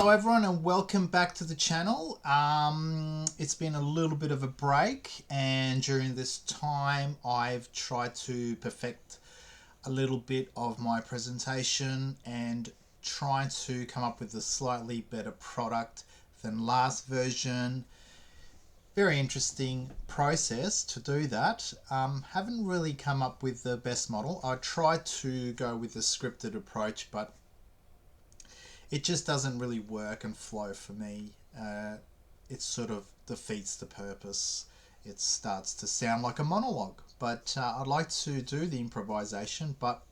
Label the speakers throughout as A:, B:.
A: Hello everyone and welcome back to the channel. It's been a little bit of a break, and during this time I've tried to perfect a little bit of my presentation and try to come up with a slightly better product than last version. Very interesting process to do that. Haven't really come up with the best model. I tried to go with the scripted approach, but it just doesn't really work and flow for me. It sort of defeats the purpose. It starts to sound like a monologue, but I'd like to do the improvisation, but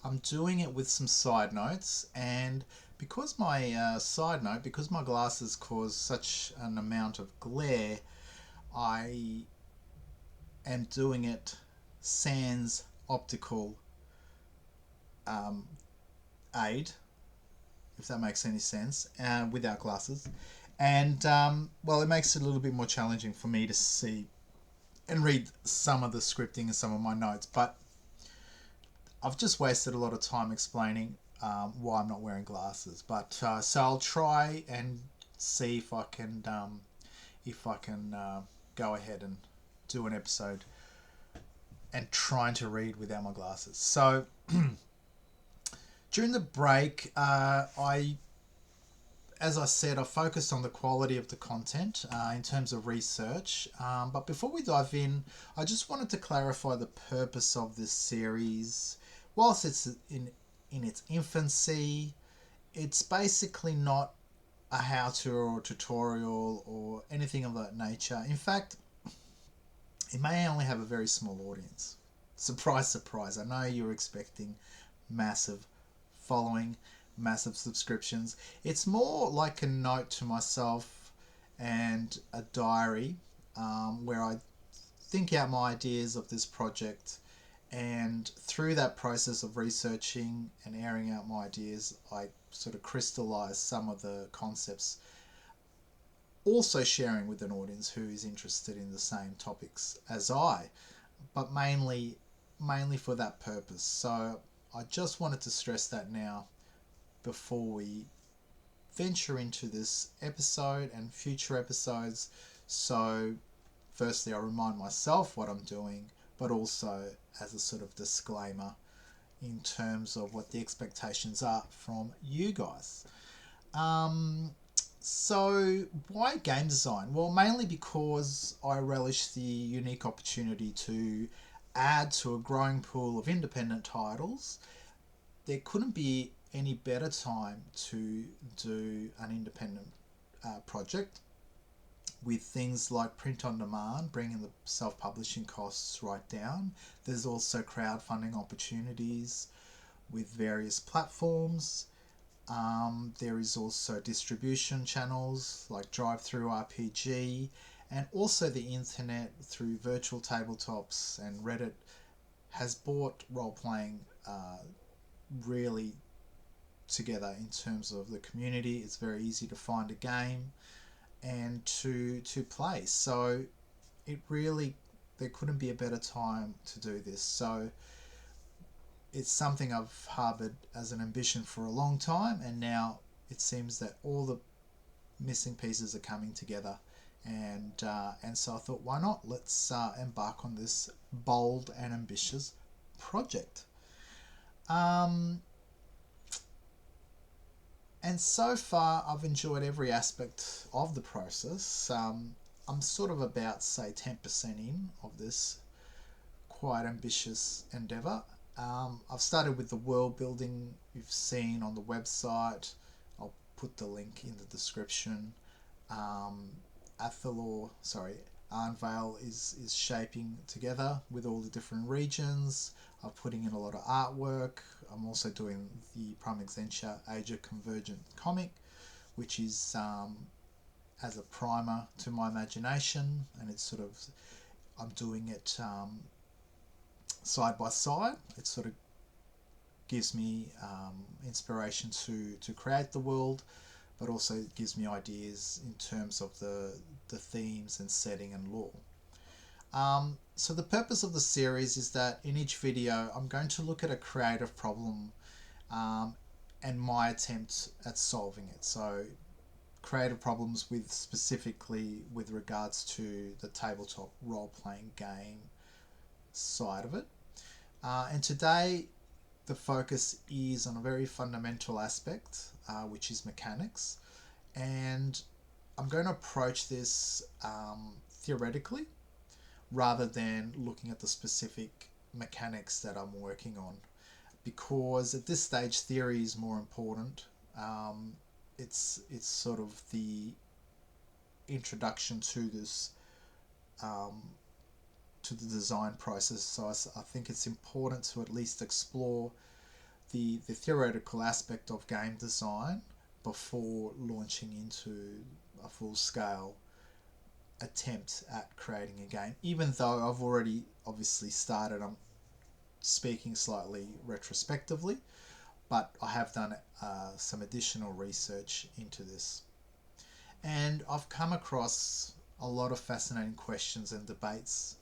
A: I'm doing it with some side notes. And because my because my glasses cause such an amount of glare, I am doing it sans optical aid, if that makes any sense, without glasses. And well, it makes it a little bit more challenging for me to see and read some of the scripting and some of my notes, but I've just wasted a lot of time explaining why I'm not wearing glasses. But so I'll try and see if I can go ahead and do an episode and trying to read without my glasses. So during the break, as I said, I focused on the quality of the content in terms of research. But before we dive in, I just wanted to clarify the purpose of this series. Whilst it's in its infancy, it's basically not a how-to or a tutorial or anything of that nature. In fact, it may only have a very small audience. Surprise, surprise. I know you're expecting massive following, massive subscriptions. It's more like a note to myself and a diary where I think out my ideas of this project, and through that process of researching and airing out my ideas, I sort of crystallize some of the concepts, also sharing with an audience who is interested in the same topics as I, but mainly for that purpose. So I just wanted to stress that now before we venture into this episode and future episodes. So firstly, I remind myself what I'm doing, but also as a sort of disclaimer in terms of what the expectations are from you guys. So why game design? Well, mainly because I relish the unique opportunity to add to a growing pool of independent titles. There couldn't be any better time to do an independent project with things like print on demand, bringing the self-publishing costs right down. There's also crowdfunding opportunities with various platforms. There is also distribution channels like Drive-Thru RPG, and also the internet through virtual tabletops, and Reddit has brought role-playing really together in terms of the community. It's very easy to find a game and to play. So it really, there couldn't be a better time to do this. So it's something I've harbored as an ambition for a long time, and now it seems that all the missing pieces are coming together, and so I thought, why not? Let's embark on this bold and ambitious project. And so far, I've enjoyed every aspect of the process. I'm sort of about, say, 10% in of this quite ambitious endeavour. I've started with the world building you've seen on the website. I'll put the link in the description. Arnvale is shaping together with all the different regions. I'm putting in a lot of artwork. I'm also doing the Prime Exentia Age of Convergent comic, which is as a primer to my imagination, and it's sort of, I'm doing it side by side. It sort of gives me inspiration to create the world, but also it gives me ideas in terms of the themes and setting and lore. So the purpose of the series is that in each video I'm going to look at a creative problem and my attempt at solving it. So creative problems with specifically with regards to the tabletop role-playing game side of it. And today the focus is on a very fundamental aspect, which is mechanics. And I'm going to approach this theoretically rather than looking at the specific mechanics that I'm working on, because at this stage theory is more important. It's sort of the introduction to this to the design process. So I think it's important to at least explore the theoretical aspect of game design before launching into a full scale attempt at creating a game. Even though I've already obviously started, I'm speaking slightly retrospectively, but I have done some additional research into this. And I've come across a lot of fascinating questions and debates,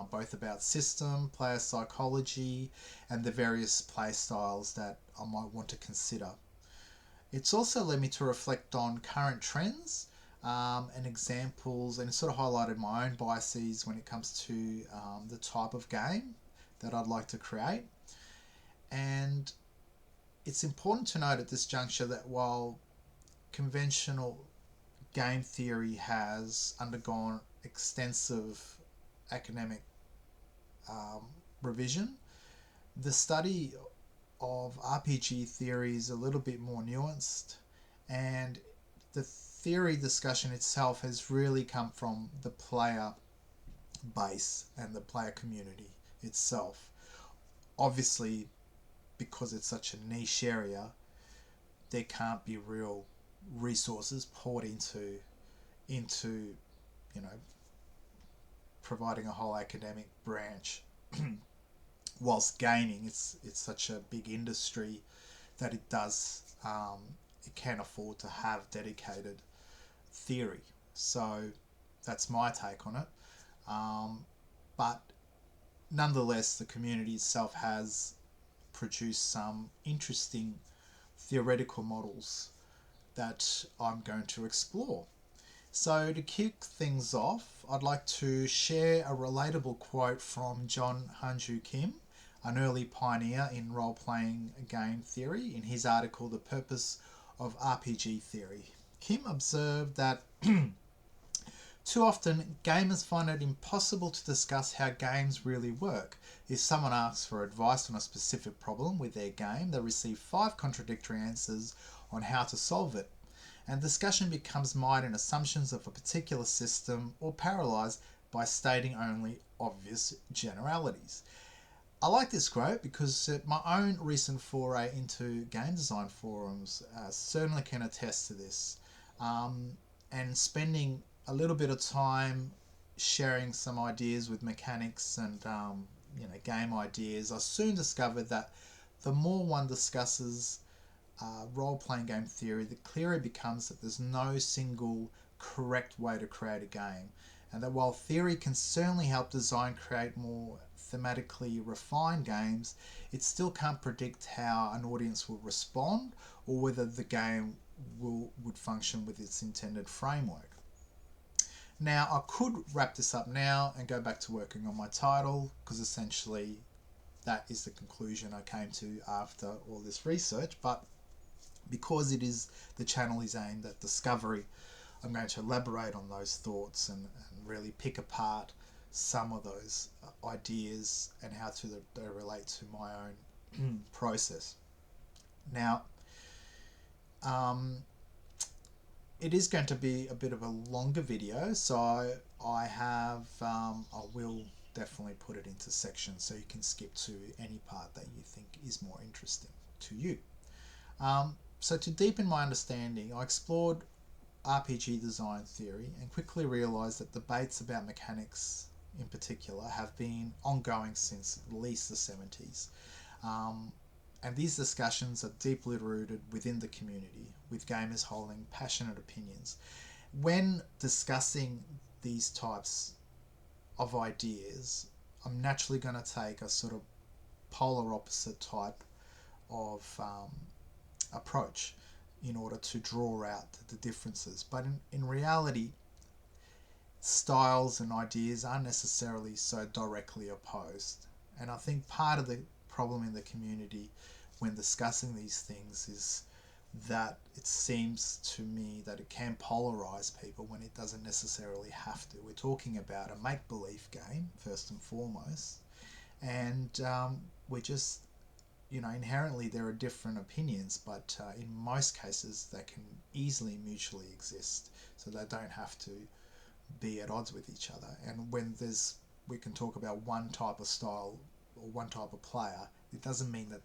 A: both about system, player psychology, and the various play styles that I might want to consider. It's also led me to reflect on current trends and examples, and sort of highlighted my own biases when it comes to the type of game that I'd like to create. And it's important to note at this juncture that while conventional game theory has undergone extensive academic revision, the study of RPG theory is a little bit more nuanced, and the theory discussion itself has really come from the player base and the player community itself. Obviously, because it's such a niche area, there can't be real resources poured into providing a whole academic branch. Whilst gaming, it's such a big industry that it can afford to have dedicated theory. So that's my take on it. But nonetheless, the community itself has produced some interesting theoretical models that I'm going to explore. So to kick things off, I'd like to share a relatable quote from John Hanju Kim, an early pioneer in role-playing game theory, in his article The Purpose of RPG Theory. Kim observed that too often gamers find it impossible to discuss how games really work. If someone asks for advice on a specific problem with their game, they receive 5 contradictory answers on how to solve it, and discussion becomes mired in assumptions of a particular system or paralysed by stating only obvious generalities. I like this quote because my own recent foray into game design forums certainly can attest to this. And spending a little bit of time sharing some ideas with mechanics and game ideas, I soon discovered that the more one discusses role-playing game theory, the clearer it becomes that there's no single correct way to create a game, and that while theory can certainly help design create more thematically refined games, it still can't predict how an audience will respond or whether the game would function with its intended framework. Now, I could wrap this up now and go back to working on my title, because essentially that is the conclusion I came to after all this research, but because the channel is aimed at discovery, I'm going to elaborate on those thoughts and really pick apart some of those ideas and how they relate to my own process. Now, it is going to be a bit of a longer video, so I will definitely put it into sections so you can skip to any part that you think is more interesting to you. So to deepen my understanding, I explored RPG design theory and quickly realised that debates about mechanics in particular have been ongoing since at least the 70s. And these discussions are deeply rooted within the community, with gamers holding passionate opinions. When discussing these types of ideas, I'm naturally going to take a sort of polar opposite type of approach, in order to draw out the differences. But in reality, styles and ideas aren't necessarily so directly opposed. And I think part of the problem in the community when discussing these things is that it seems to me that it can polarize people when it doesn't necessarily have to. We're talking about a make-believe game, first and foremost, and we're just, inherently there are different opinions, but in most cases they can easily mutually exist, so they don't have to be at odds with each other. And when we can talk about one type of style or one type of player, it doesn't mean that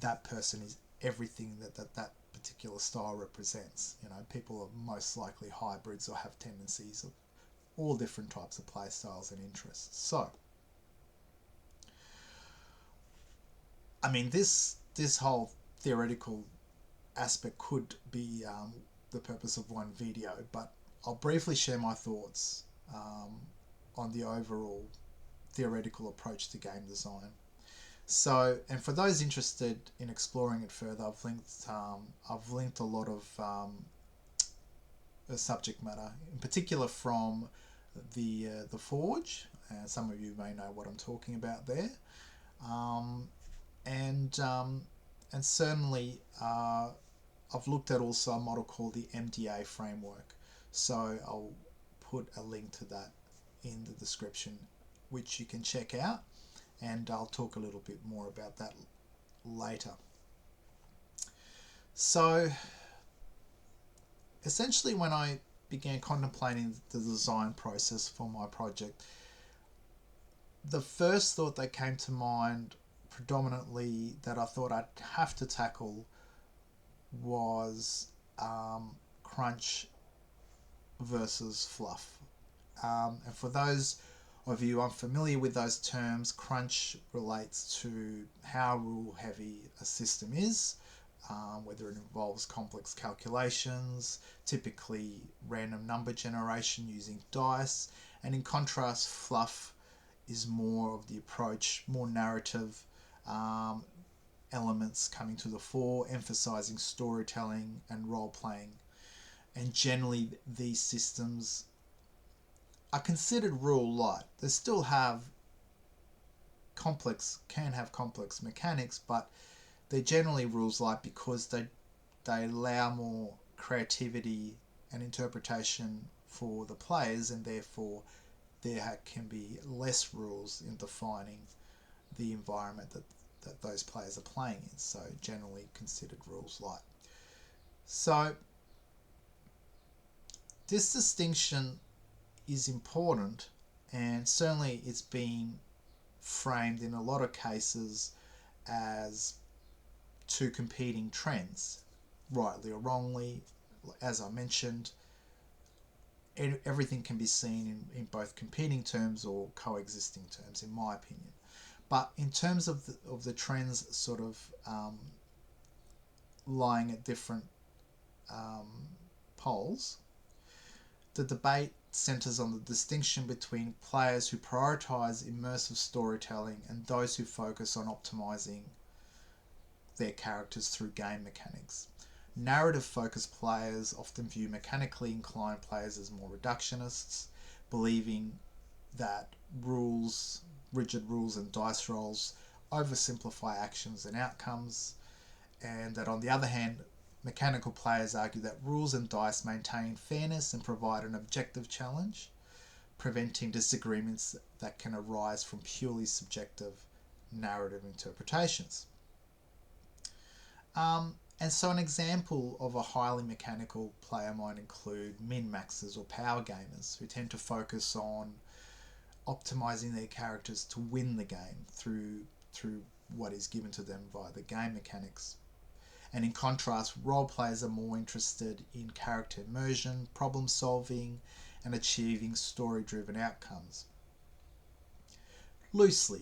A: that person is everything that particular style represents. People are most likely hybrids or have tendencies of all different types of play styles and interests. So, I mean, this whole theoretical aspect could be the purpose of one video, but I'll briefly share my thoughts on the overall theoretical approach to game design. So, and for those interested in exploring it further, I've linked a lot of the subject matter, in particular from the Forge. Some of you may know what I'm talking about there, and certainly I've looked at also a model called the MDA framework. So I'll put a link to that in the description, which you can check out, and I'll talk a little bit more about that later. So essentially, when I began contemplating the design process for my project, the first thought that came to mind predominantly that I thought I'd have to tackle was crunch versus fluff. And for those of you unfamiliar with those terms, crunch relates to how rule heavy a system is, whether it involves complex calculations, typically random number generation using dice, and in contrast, fluff is more of the approach, more narrative elements coming to the fore, emphasizing storytelling and role-playing. And generally, these systems are considered rule light. They still have can have complex mechanics, but they're generally rules light because they allow more creativity and interpretation for the players, and therefore there can be less rules in defining the environment that those players are playing in. So generally considered rules light. So this distinction is important, and certainly it's been framed in a lot of cases as two competing trends, rightly or wrongly. As I mentioned, everything can be seen in both competing terms or coexisting terms, in my opinion. But in terms of the trends sort of lying at different poles, the debate centers on the distinction between players who prioritize immersive storytelling and those who focus on optimizing their characters through game mechanics. Narrative-focused players often view mechanically inclined players as more reductionists, believing that rigid rules and dice rolls oversimplify actions and outcomes, and that on the other hand, mechanical players argue that rules and dice maintain fairness and provide an objective challenge, preventing disagreements that can arise from purely subjective narrative interpretations. And so an example of a highly mechanical player might include min-maxers or power gamers who tend to focus on optimizing their characters to win the game through what is given to them via the game mechanics. And in contrast, role players are more interested in character immersion, problem solving, and achieving story-driven outcomes. Loosely,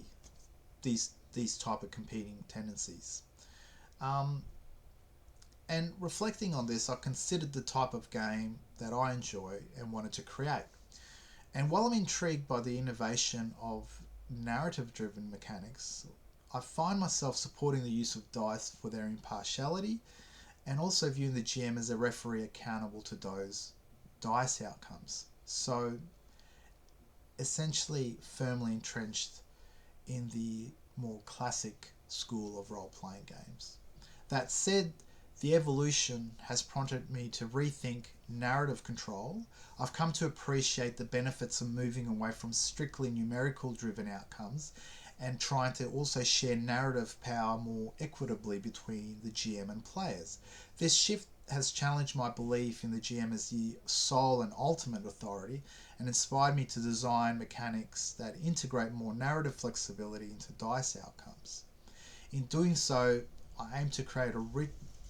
A: these type of competing tendencies. And reflecting on this, I considered the type of game that I enjoy and wanted to create. And while I'm intrigued by the innovation of narrative-driven mechanics, I find myself supporting the use of dice for their impartiality and also viewing the GM as a referee accountable to those dice outcomes. So essentially firmly entrenched in the more classic school of role-playing games. That said, the evolution has prompted me to rethink narrative control. I've come to appreciate the benefits of moving away from strictly numerical driven outcomes and trying to also share narrative power more equitably between the GM and players. This shift has challenged my belief in the GM as the sole and ultimate authority and inspired me to design mechanics that integrate more narrative flexibility into dice outcomes. In doing so, I aim to create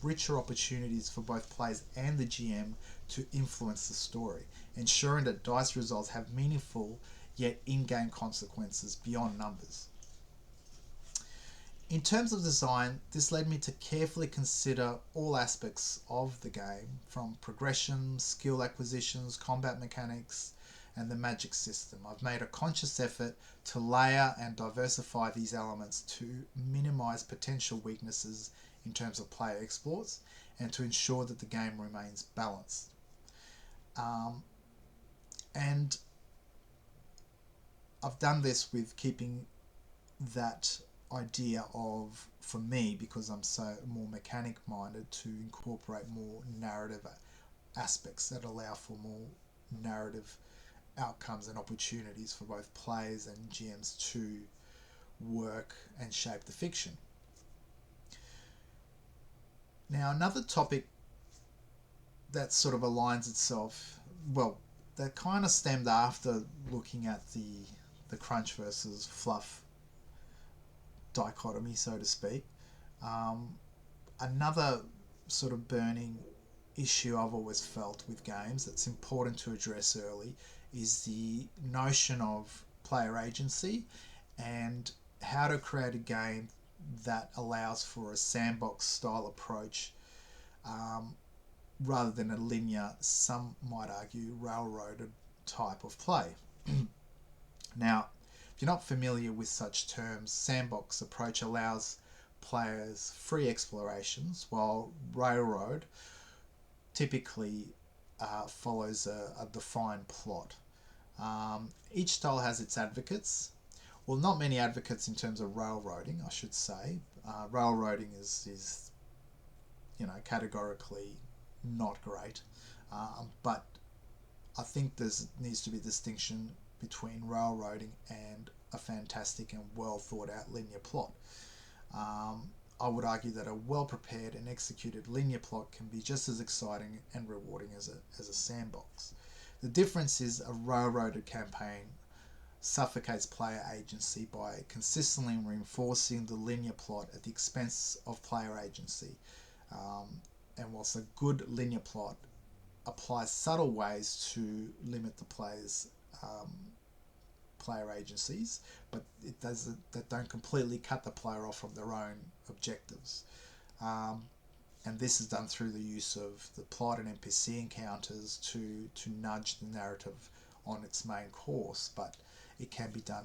A: richer opportunities for both players and the GM to influence the story, ensuring that dice results have meaningful yet in-game consequences beyond numbers. In terms of design, this led me to carefully consider all aspects of the game, from progression, skill acquisitions, combat mechanics, and the magic system. I've made a conscious effort to layer and diversify these elements to minimize potential weaknesses in terms of player exploits and to ensure that the game remains balanced. And I've done this with keeping that idea of, for me, because I'm so more mechanic minded, to incorporate more narrative aspects that allow for more narrative outcomes and opportunities for both players and GMs to work and shape the fiction. Now, another topic that sort of aligns itself, well, that kind of stemmed after looking at the crunch versus fluff dichotomy, so to speak. Another sort of burning issue I've always felt with games that's important to address early is the notion of player agency and how to create a game that allows for a sandbox style approach rather than a linear, some might argue, railroaded type of play. Now, if you're not familiar with such terms, sandbox approach allows players free explorations, while railroad typically follows a defined plot. Each style has its advocates. Well, not many advocates in terms of railroading, I should say. Railroading is categorically not great. But I think there needs to be a distinction between railroading and a fantastic and well thought out linear plot. I would argue that a well prepared and executed linear plot can be just as exciting and rewarding as a sandbox. The difference is a railroaded campaign suffocates player agency by consistently reinforcing the linear plot at the expense of player agency. And whilst a good linear plot applies subtle ways to limit the player's player agencies, but that don't completely cut the player off from their own objectives. And this is done through the use of the plot and NPC encounters to nudge the narrative on its main course, but it can be done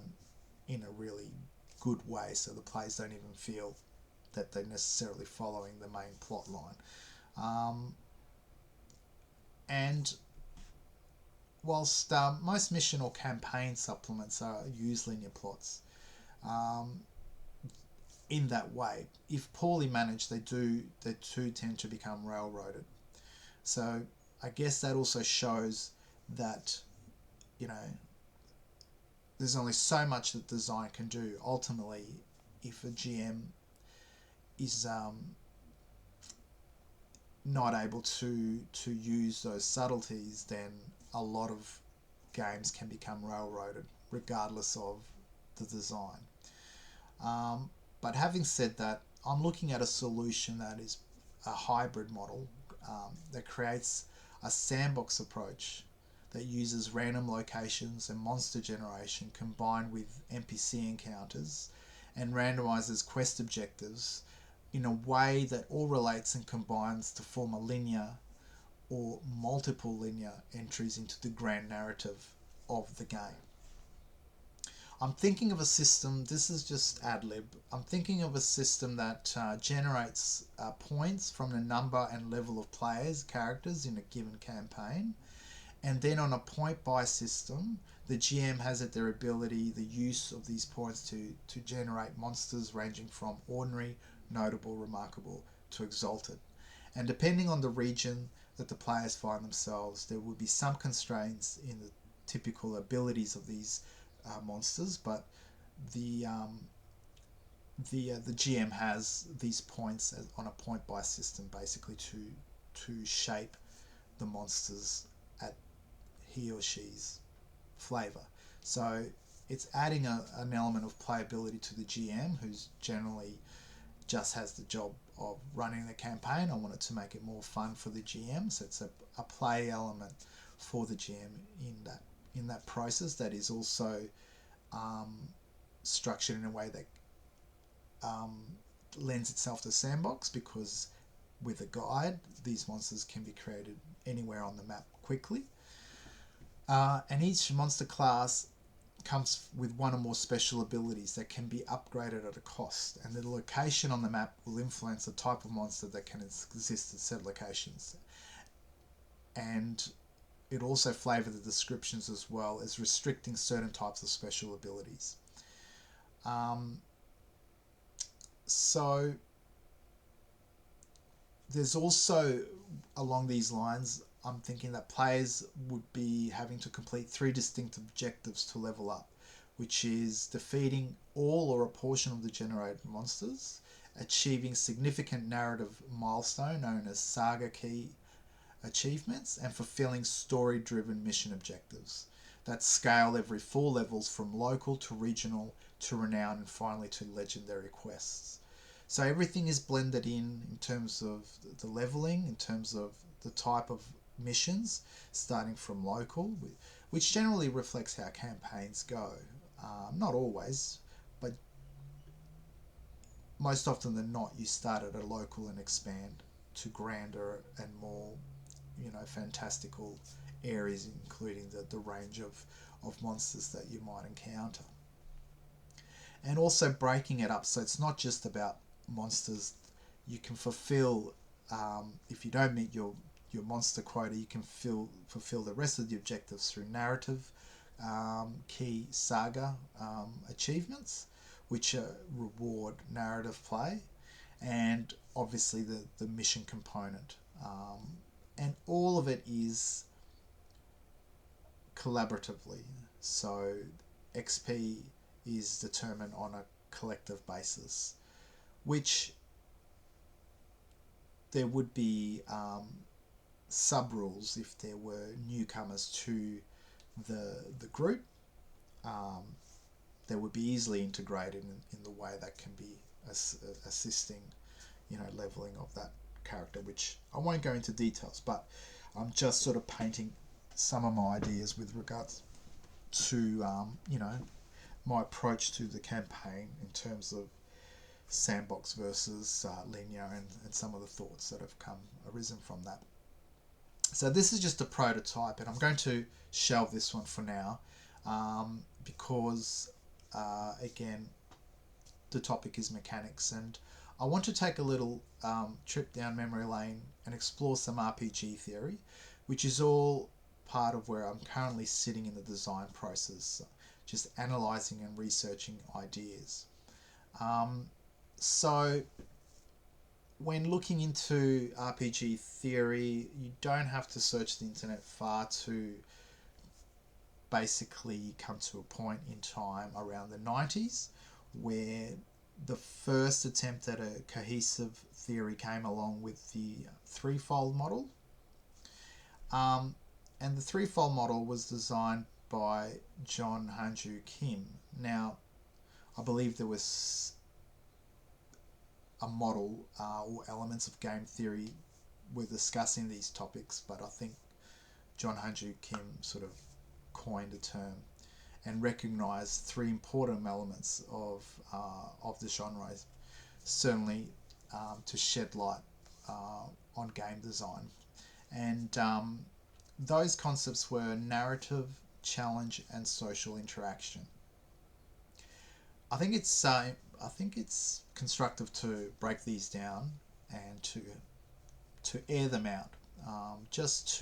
A: in a really good way so the players don't even feel that they're necessarily following the main plot line. And whilst most mission or campaign supplements use linear plots in that way, if poorly managed, they too tend to become railroaded. So I guess that also shows that there's only so much that design can do. Ultimately, if a GM is not able to use those subtleties, then a lot of games can become railroaded regardless of the design. But having said that, I'm looking at a solution that is a hybrid model that creates a sandbox approach that uses random locations and monster generation combined with NPC encounters and randomizes quest objectives in a way that all relates and combines to form a linear or multiple linear entries into the grand narrative of the game. I'm thinking of a system, this is just ad lib. I'm thinking of a system that generates points from the number and level of players, characters in a given campaign. And then on a point buy system, the GM has at their ability the use of these points to generate monsters ranging from ordinary, notable, remarkable to exalted. And depending on the region that the players find themselves, there will be some constraints in the typical abilities of these monsters, but the the GM has these points on a point buy system basically to shape the monsters at he or she's flavor. So it's adding an element of playability to the GM, who's generally just has the job of running the campaign. I wanted to make it more fun for the GM, so it's a play element for the GM in that process that is also structured in a way that lends itself to Sandbox, because with a guide these monsters can be created anywhere on the map quickly. And each monster class comes with one or more special abilities that can be upgraded at a cost, and the location on the map will influence the type of monster that can exist at said locations. And it also flavours the descriptions as well as restricting certain types of special abilities. So there's also, along these lines, I'm thinking that players would be having to complete 3 distinct objectives to level up, which is defeating all or a portion of the generated monsters, achieving significant narrative milestone known as saga key achievements, and fulfilling story-driven mission objectives that scale every 4 levels from local to regional to renown and finally to legendary quests. So everything is blended in terms of the leveling, in terms of the type of missions, starting from local, which generally reflects how campaigns go. Not always, but most often than not, you start at a local and expand to grander and more, fantastical areas, including the range of monsters that you might encounter. And also breaking it up so it's not just about monsters. You can fulfill, if you don't meet your monster quota, you can fulfill the rest of the objectives through narrative key saga achievements, which reward narrative play, and obviously the mission component. And all of it is collaboratively. So XP is determined on a collective basis, which there would be sub rules if there were newcomers to the group. They would be easily integrated in the way that can be assisting, leveling of that character, which I won't go into details, but I'm just sort of painting some of my ideas with regards to, my approach to the campaign in terms of Sandbox versus Linear, and some of the thoughts that have arisen from that. So this is just a prototype, and I'm going to shelve this one for now, because again, the topic is mechanics, and I want to take a little trip down memory lane and explore some RPG theory, which is all part of where I'm currently sitting in the design process, just analysing and researching ideas. So when looking into RPG theory, you don't have to search the internet far to basically come to a point in time around the 90s where the first attempt at a cohesive theory came along with the threefold model. And the threefold model was designed by John Hanju Kim. Now, I believe there was a model or elements of game theory were discussing these topics, but I think John Hanju Kim sort of coined a term and recognised 3 important elements of the genre, certainly to shed light on game design. And those concepts were narrative, challenge, and social interaction. I think it's constructive to break these down and to air them out, just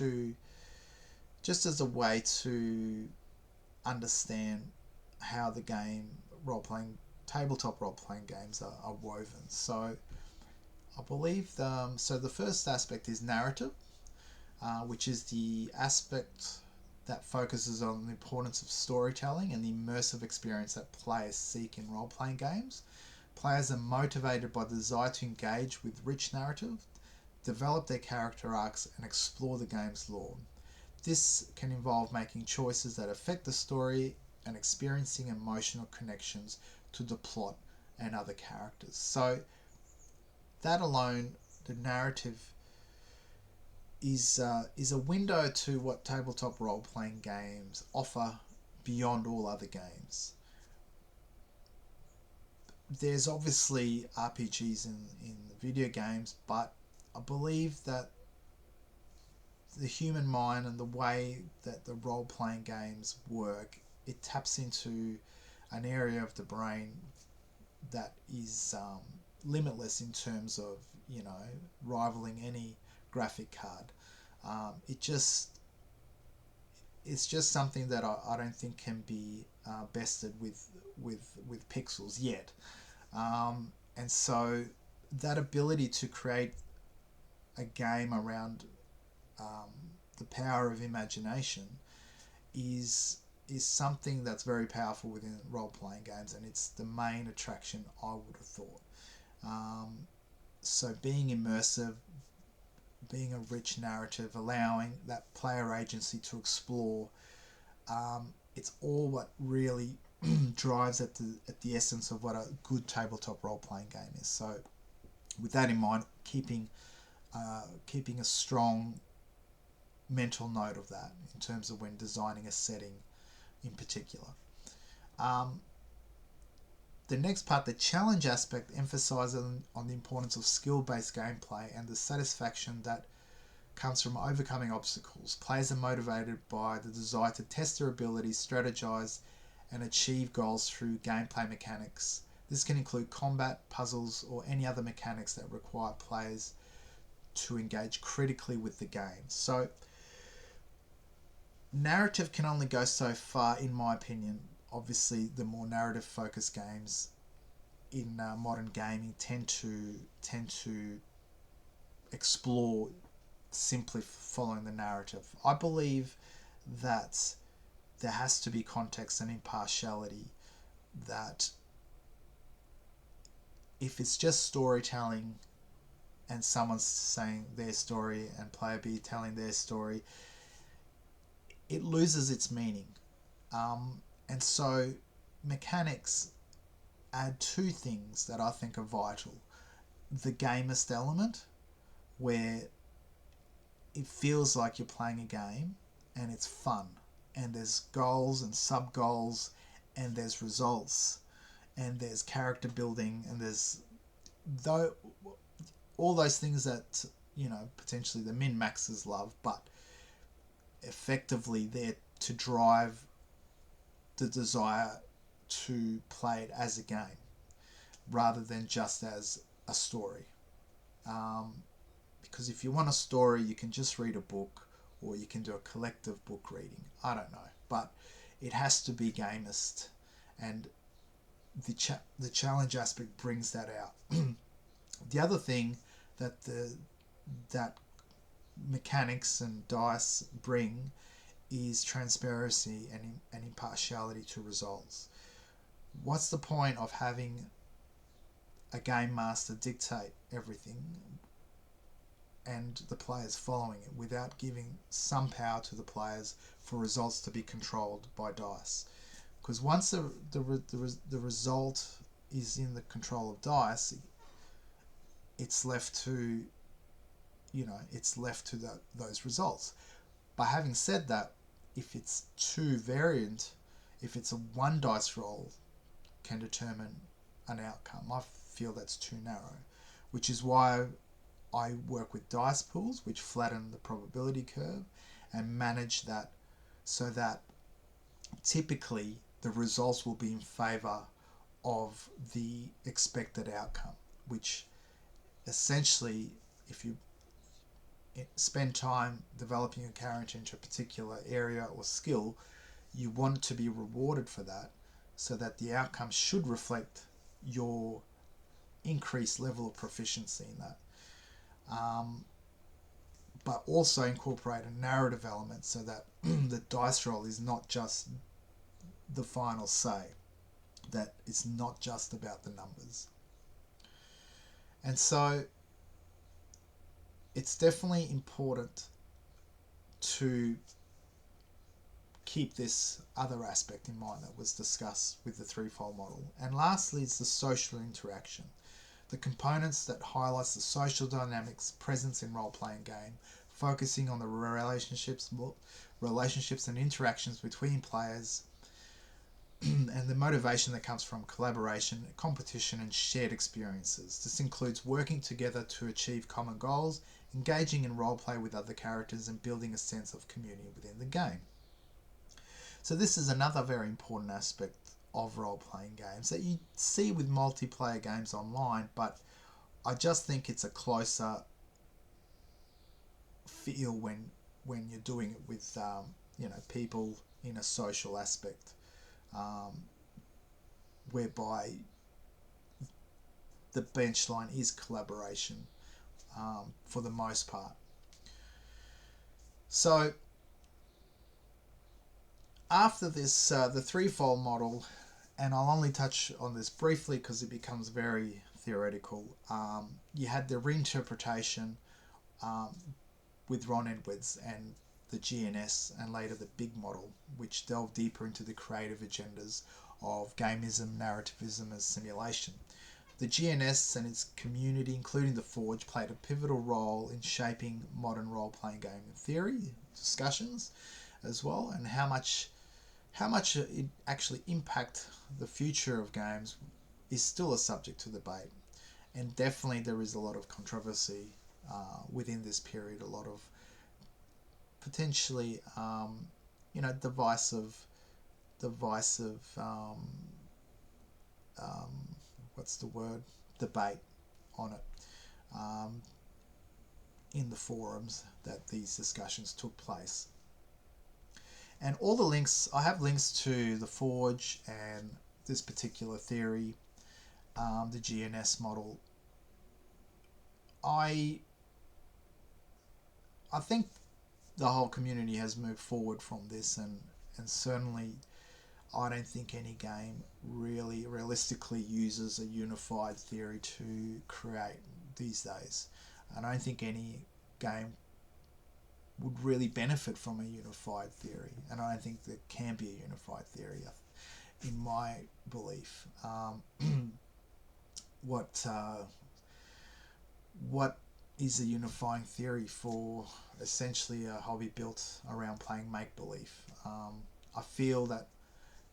A: as a way to understand how the game role playing tabletop role playing games are woven. So I believe the first aspect is narrative, which is the aspect that focuses on the importance of storytelling and the immersive experience that players seek in role playing games. Players are motivated by the desire to engage with rich narrative, develop their character arcs, and explore the game's lore. This can involve making choices that affect the story and experiencing emotional connections to the plot and other characters. So that alone, the narrative is a window to what tabletop role playing games offer beyond all other games. There's obviously RPGs in video games, but I believe that the human mind and the way that the role playing games work, it taps into an area of the brain that is limitless in terms of, rivaling any graphic card. It just it's just something that I don't think can be bested with pixels yet. And so that ability to create a game around um, the power of imagination is something that's very powerful within role playing games, and it's the main attraction I would have thought. Um, so being immersive, being a rich narrative, allowing that player agency to explore, it's all what really drives at the essence of what a good tabletop role playing game is. So with that in mind, keeping a strong mental note of that in terms of when designing a setting in particular. Um, the next part, the challenge aspect, emphasizes on the importance of skill-based gameplay and the satisfaction that comes from overcoming obstacles. Players are motivated by the desire to test their abilities, strategize, and achieve goals through gameplay mechanics. This can include combat, puzzles, or any other mechanics that require players to engage critically with the game. So narrative can only go so far, in my opinion. Obviously, the more narrative focused games in modern gaming tend to explore simply following the narrative. I believe that there has to be context and impartiality, that if it's just storytelling and someone's saying their story and player B telling their story, it loses its meaning. And so mechanics add two things that I think are vital. The gamist element, where it feels like you're playing a game and it's fun, and there's goals and sub goals, and there's results, and there's character building, and there's though all those things that potentially the min maxers love, but effectively they're to drive the desire to play it as a game rather than just as a story. Because if you want a story, you can just read a book, or you can do a collective book reading. I don't know, but it has to be gamist, and the challenge aspect brings that out. The other thing that mechanics and dice bring is transparency and impartiality to results. What's the point of having a game master dictate everything and the players following it without giving some power to the players for results to be controlled by dice? Because once the result is in the control of dice, it's left to those results. But having said that, if it's too variant, if it's a one dice roll can determine an outcome, I feel that's too narrow, which is why I work with dice pools, which flatten the probability curve and manage that so that typically the results will be in favour of the expected outcome, which essentially, if you spend time developing a character into a particular area or skill, you want to be rewarded for that, so that the outcome should reflect your increased level of proficiency in that. But also incorporate a narrative element so that the dice roll is not just the final say, that it's not just about the numbers. And so it's definitely important to keep this other aspect in mind that was discussed with the threefold model. And lastly, it's the social interaction. The components that highlights the social dynamics presence in role-playing game, focusing on the relationships and interactions between players, and the motivation that comes from collaboration, competition, and shared experiences. This includes working together to achieve common goals, engaging in roleplay with other characters, and building a sense of community within the game. So this is another very important aspect of role-playing games that you see with multiplayer games online, but I just think it's a closer feel when you're doing it with people in a social aspect, whereby the bench line is collaboration for the most part. So after this, the threefold model, and I'll only touch on this briefly because it becomes very theoretical. You had the reinterpretation with Ron Edwards and the GNS, and later the big model, which delved deeper into the creative agendas of gamism, narrativism, and simulation. The GNS and its community, including the Forge, played a pivotal role in shaping modern role-playing game theory discussions as well, and how much it actually impact the future of games is still a subject to debate. And definitely there is a lot of controversy within this period, a lot of potentially divisive debate on it in the forums that these discussions took place. And all the links, I have links to the Forge and this particular theory, the GNS model. I think the whole community has moved forward from this, and certainly I don't think any game really realistically uses a unified theory to create these days. I don't think any game would really benefit from a unified theory, and I don't think there can be a unified theory, in my belief. What is a unifying theory for essentially a hobby built around playing make-believe? I feel that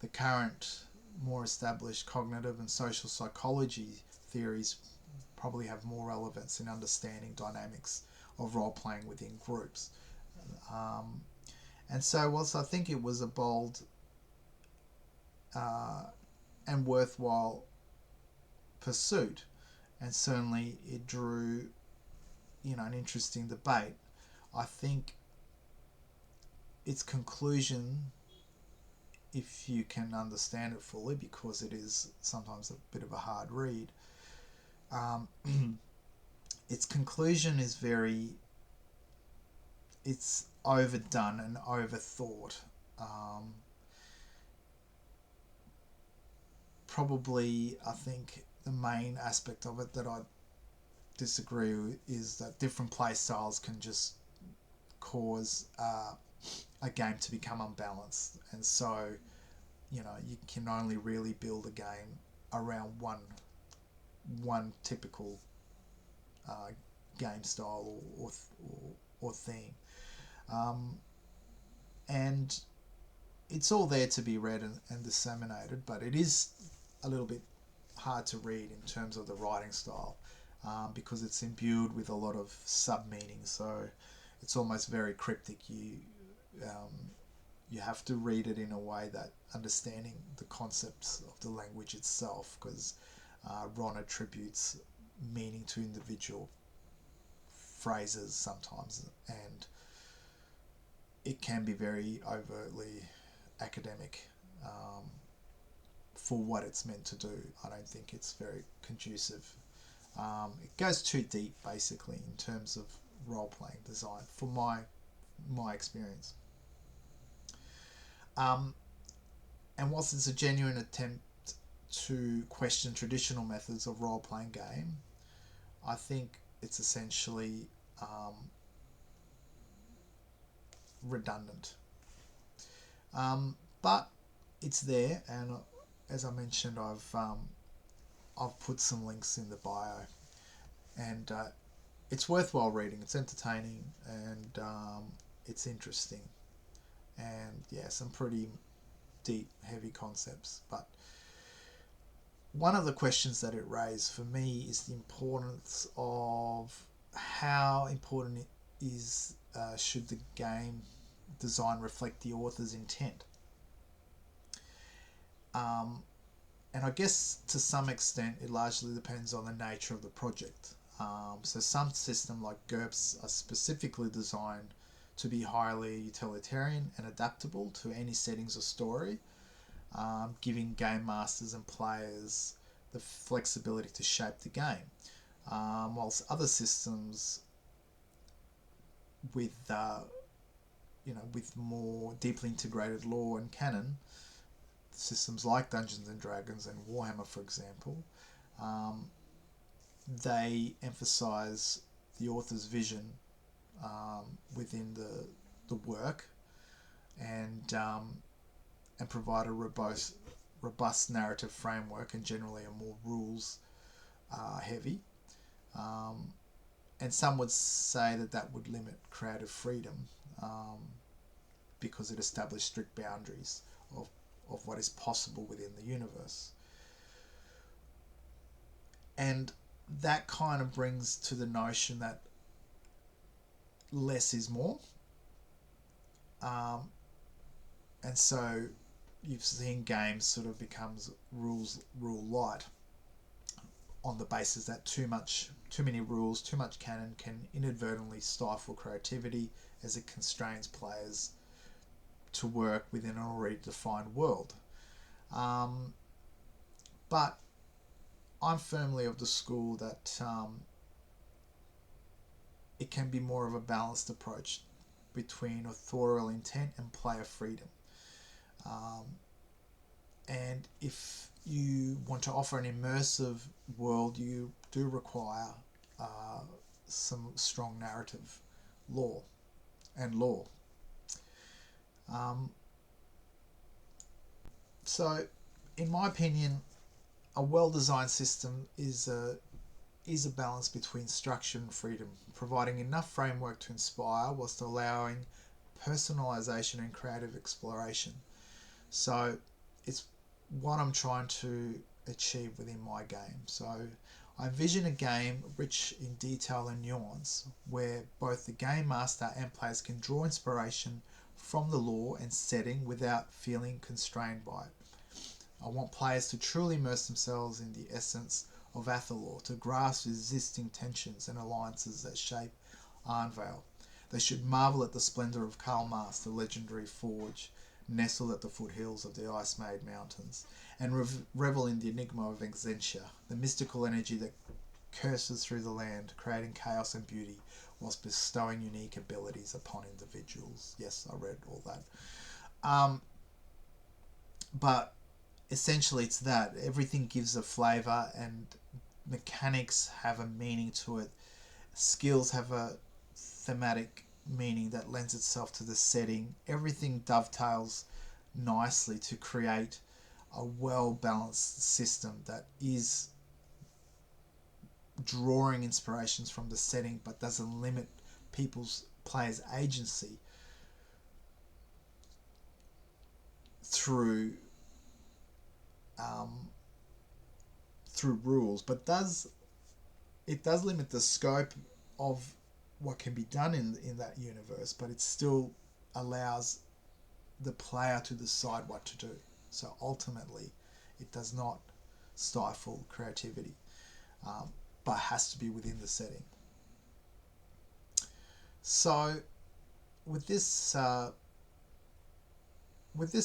A: the current more established cognitive and social psychology theories probably have more relevance in understanding dynamics of role-playing within groups. And so whilst I think it was a bold and worthwhile pursuit, and certainly it drew an interesting debate, I think its conclusion, if you can understand it fully, because it is sometimes a bit of a hard read, its conclusion is it's overdone and overthought. Probably, I think the main aspect of it that I disagree with is that different play styles can just cause a game to become unbalanced, and so you can only really build a game around one typical game style or theme, and it's all there to be read and disseminated, but it is a little bit hard to read in terms of the writing style, because it's imbued with a lot of sub-meanings, so it's almost very cryptic. you have to read it in a way that understanding the concepts of the language itself, because Ron attributes meaning to individual phrases sometimes, and it can be very overtly academic for what it's meant to do. I don't think it's very conducive. It goes too deep, basically, in terms of role-playing design, for my experience. And whilst it's a genuine attempt to question traditional methods of role-playing game, I think it's essentially redundant. But it's there, and as I mentioned, I've put some links in the bio, and it's worthwhile reading. It's entertaining, and it's interesting, and yeah, some pretty deep, heavy concepts. But one of the questions that it raised for me is the importance of how important it is. Should the game design reflect the author's intent? And I guess to some extent it largely depends on the nature of the project. So some systems like GURPS are specifically designed to be highly utilitarian and adaptable to any settings or story, giving game masters and players the flexibility to shape the game. Whilst other systems with with more deeply integrated lore and canon, systems like Dungeons and Dragons and Warhammer, for example, they emphasize the author's vision within the work, and provide a robust narrative framework, and generally are more rules heavy. And some would say that would limit creative freedom, because it established strict boundaries of what is possible within the universe. And that kind of brings to the notion that less is more. And so you've seen games sort of becomes rule light, on the basis that too many rules, too much canon can inadvertently stifle creativity, as it constrains players to work within an already defined world. But I'm firmly of the school that it can be more of a balanced approach between authorial intent and player freedom. And if you want to offer an immersive world, you do require some strong narrative lore. So, in my opinion, a well-designed system is a balance between structure and freedom, providing enough framework to inspire whilst allowing personalization and creative exploration. So it's what I'm trying to achieve within my game. So I envision a game rich in detail and nuance, where both the game master and players can draw inspiration from the lore and setting without feeling constrained by it. I want players to truly immerse themselves in the essence of Athalor, to grasp existing tensions and alliances that shape Arnvale. They should marvel at the splendour of Kalmas, the legendary forge, nestled at the foothills of the Ice-Made Mountains, and revel in the enigma of Exentia, the mystical energy that curses through the land, creating chaos and beauty, whilst bestowing unique abilities upon individuals. Yes, I read all that. But essentially it's that. Everything gives a flavour, and mechanics have a meaning to it. Skills have a thematic meaning that lends itself to the setting. Everything dovetails nicely to create a well-balanced system that is drawing inspirations from the setting but doesn't limit players' agency through rules, but it does limit the scope of what can be done in that universe, but it still allows the player to decide what to do. So ultimately, it does not stifle creativity, but has to be within the setting. So with this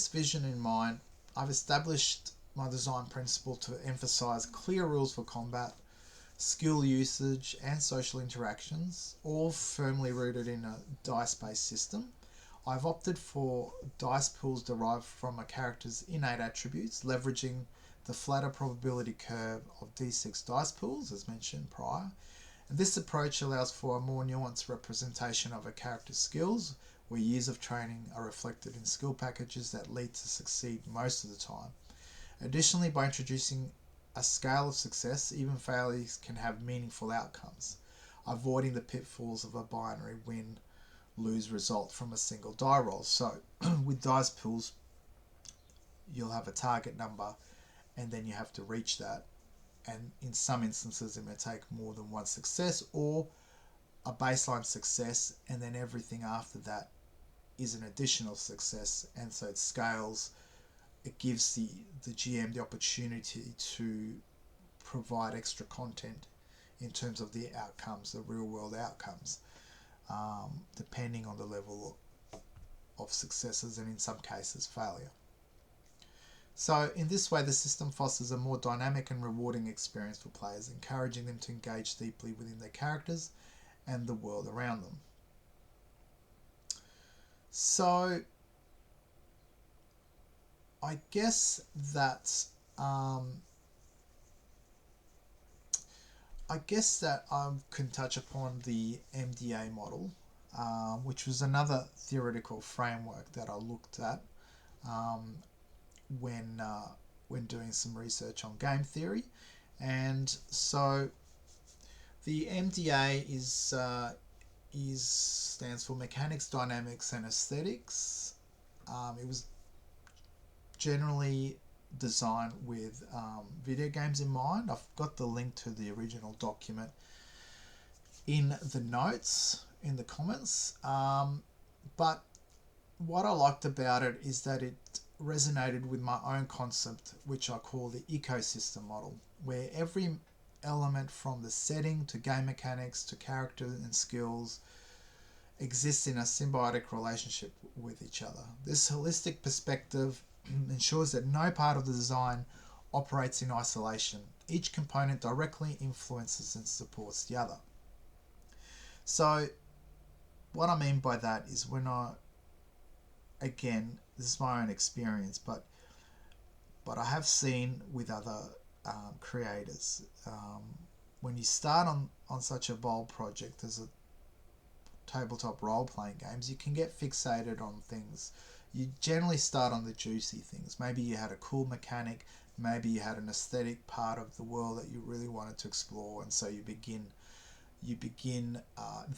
A: vision in mind, I've established my design principle to emphasize clear rules for combat, skill usage, and social interactions, all firmly rooted in a dice-based system. I've opted for dice pools derived from a character's innate attributes, leveraging the flatter probability curve of D6 dice pools, as mentioned prior. And this approach allows for a more nuanced representation of a character's skills, where years of training are reflected in skill packages that lead to succeed most of the time. Additionally, by introducing a scale of success, even failures can have meaningful outcomes, avoiding the pitfalls of a binary win-lose result from a single die roll. So with dice pools, you'll have a target number and then you have to reach that. And in some instances, it may take more than one success or a baseline success, and then everything after that is an additional success. And so it scales. It gives the GM the opportunity to provide extra content in terms of the outcomes, the real world outcomes, depending on the level of successes and in some cases failure. So in this way, the system fosters a more dynamic and rewarding experience for players, encouraging them to engage deeply within their characters and the world around them. So I guess that I can touch upon the MDA model, which was another theoretical framework that I looked at when doing some research on game theory. And so the MDA stands for Mechanics, Dynamics, and Aesthetics. It was generally designed with video games in mind. I've got the link to the original document in the notes in the comments. But what I liked about it is that it resonated with my own concept, which I call the ecosystem model, where every element from the setting to game mechanics to character and skills exists in a symbiotic relationship with each other. This holistic perspective ensures that no part of the design operates in isolation. Each component directly influences and supports the other. So what I mean by that is again, this is my own experience, but I have seen with other creators, when you start on such a bold project as a tabletop role-playing games, you can get fixated on things. You generally start on the juicy things. Maybe you had a cool mechanic, maybe you had an aesthetic part of the world that you really wanted to explore, and so you begin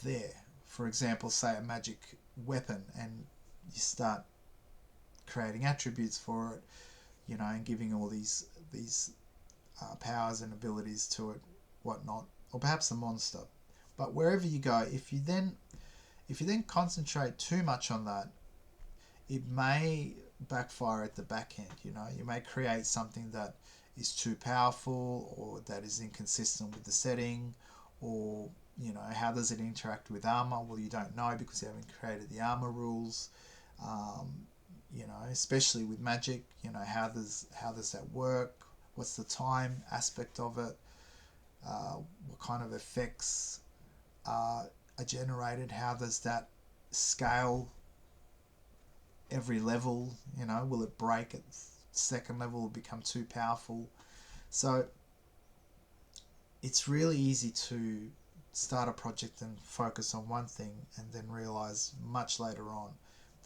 A: there. For example, say a magic weapon, and you start creating attributes for it, and giving all these powers and abilities to it, whatnot, or perhaps a monster. But wherever you go, if you then concentrate too much on that, it may backfire at the back end. You may create something that is too powerful, or that is inconsistent with the setting, or how does it interact with armor? Well, you don't know because you haven't created the armor rules. Especially with magic, how does that work? What's the time aspect of it? What kind of effects are generated? How does that scale every level? Will it break at second level or become too powerful? So it's really easy to start a project and focus on one thing and then realize much later on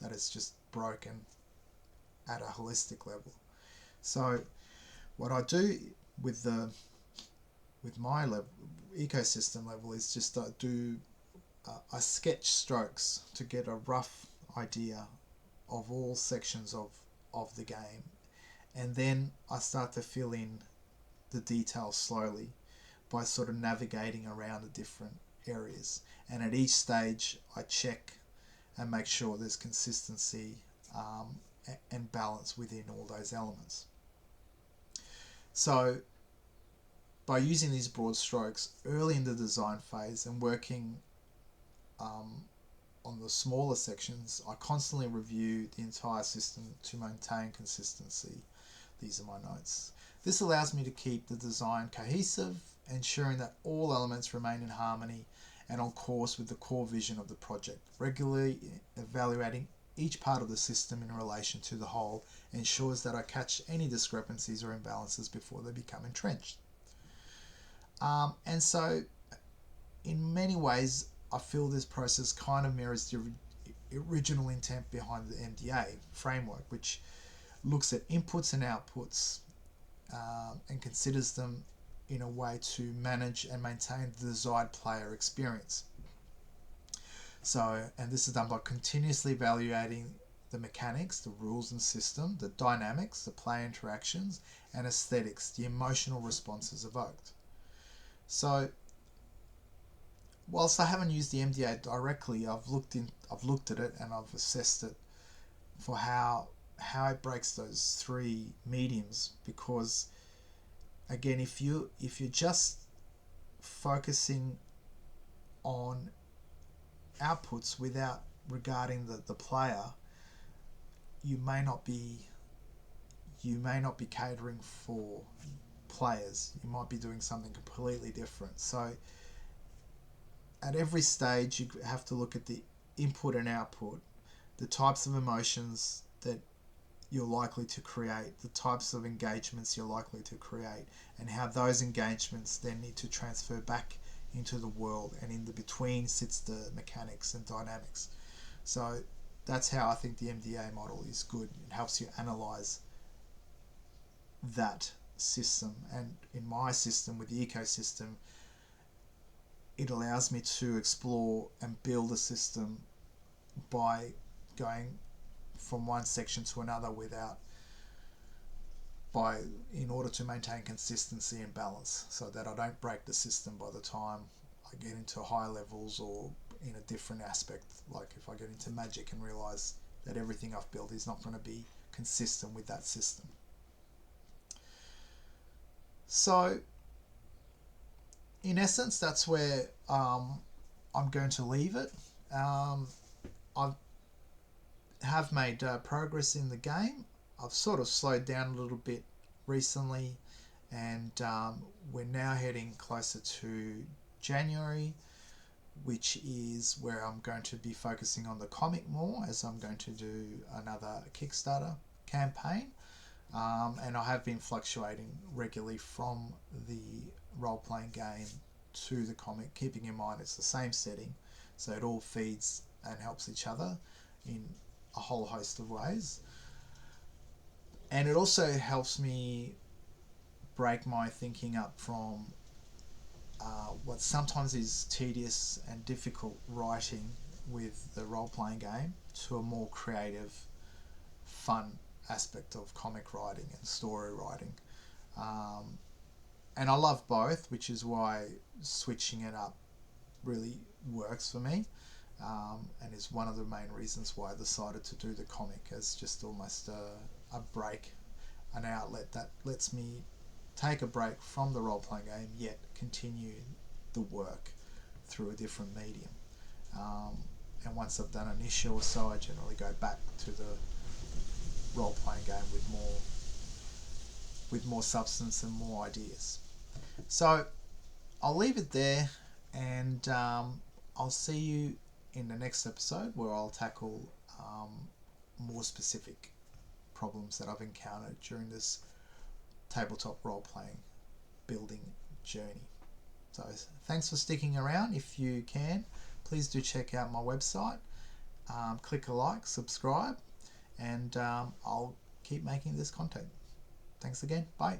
A: that it's just broken at a holistic level. So what I do with my ecosystem level is just I sketch strokes to get a rough idea of all sections of the game, and then I start to fill in the details slowly by sort of navigating around the different areas. And at each stage I check and make sure there's consistency and balance within all those elements. So by using these broad strokes early in the design phase and working on the smaller sections, I constantly review the entire system to maintain consistency. These are my notes. This allows me to keep the design cohesive, ensuring that all elements remain in harmony and on course with the core vision of the project. Regularly evaluating each part of the system in relation to the whole ensures that I catch any discrepancies or imbalances before they become entrenched. And so, in many ways, I feel this process kind of mirrors the original intent behind the MDA framework, which looks at inputs and outputs and considers them in a way to manage and maintain the desired player experience. So, and this is done by continuously evaluating the mechanics, the rules and system, the dynamics, the player interactions, and aesthetics, the emotional responses evoked. So, whilst I haven't used the MDA directly, I've looked at it and I've assessed it for how it breaks those three mediums, because again, if you're just focusing on outputs without regarding the player, you may not be catering for players. You might be doing something completely different. So at every stage you have to look at the input and output, the types of emotions that you're likely to create, the types of engagements you're likely to create, and how those engagements then need to transfer back into the world, and in the between sits the mechanics and dynamics. So that's how I think the MDA model is good. It helps you analyze that system, and in my system with the ecosystem, it allows me to explore and build a system by going from one section to another in order to maintain consistency and balance, so that I don't break the system by the time I get into higher levels or in a different aspect. Like if I get into magic and realize that everything I've built is not going to be consistent with that system. So in essence, that's where I'm going to leave it. I have made progress in the game. I've sort of slowed down a little bit recently, and we're now heading closer to January, which is where I'm going to be focusing on the comic more, as I'm going to do another Kickstarter campaign. And I have been fluctuating regularly from the role-playing game to the comic, keeping in mind it's the same setting, so it all feeds and helps each other in a whole host of ways. And it also helps me break my thinking up from what sometimes is tedious and difficult writing with the role-playing game to a more creative, fun aspect of comic writing and story writing. And I love both, which is why switching it up really works for me, and is one of the main reasons why I decided to do the comic as just almost a break, an outlet that lets me take a break from the role-playing game yet continue the work through a different medium. And once I've done an issue or so, I generally go back to the role-playing game with more substance and more ideas. So I'll leave it there, and I'll see you in the next episode where I'll tackle more specific problems that I've encountered during this tabletop role-playing building journey. So thanks for sticking around. If you can, please do check out my website, click a like, subscribe, and I'll keep making this content. Thanks again. Bye.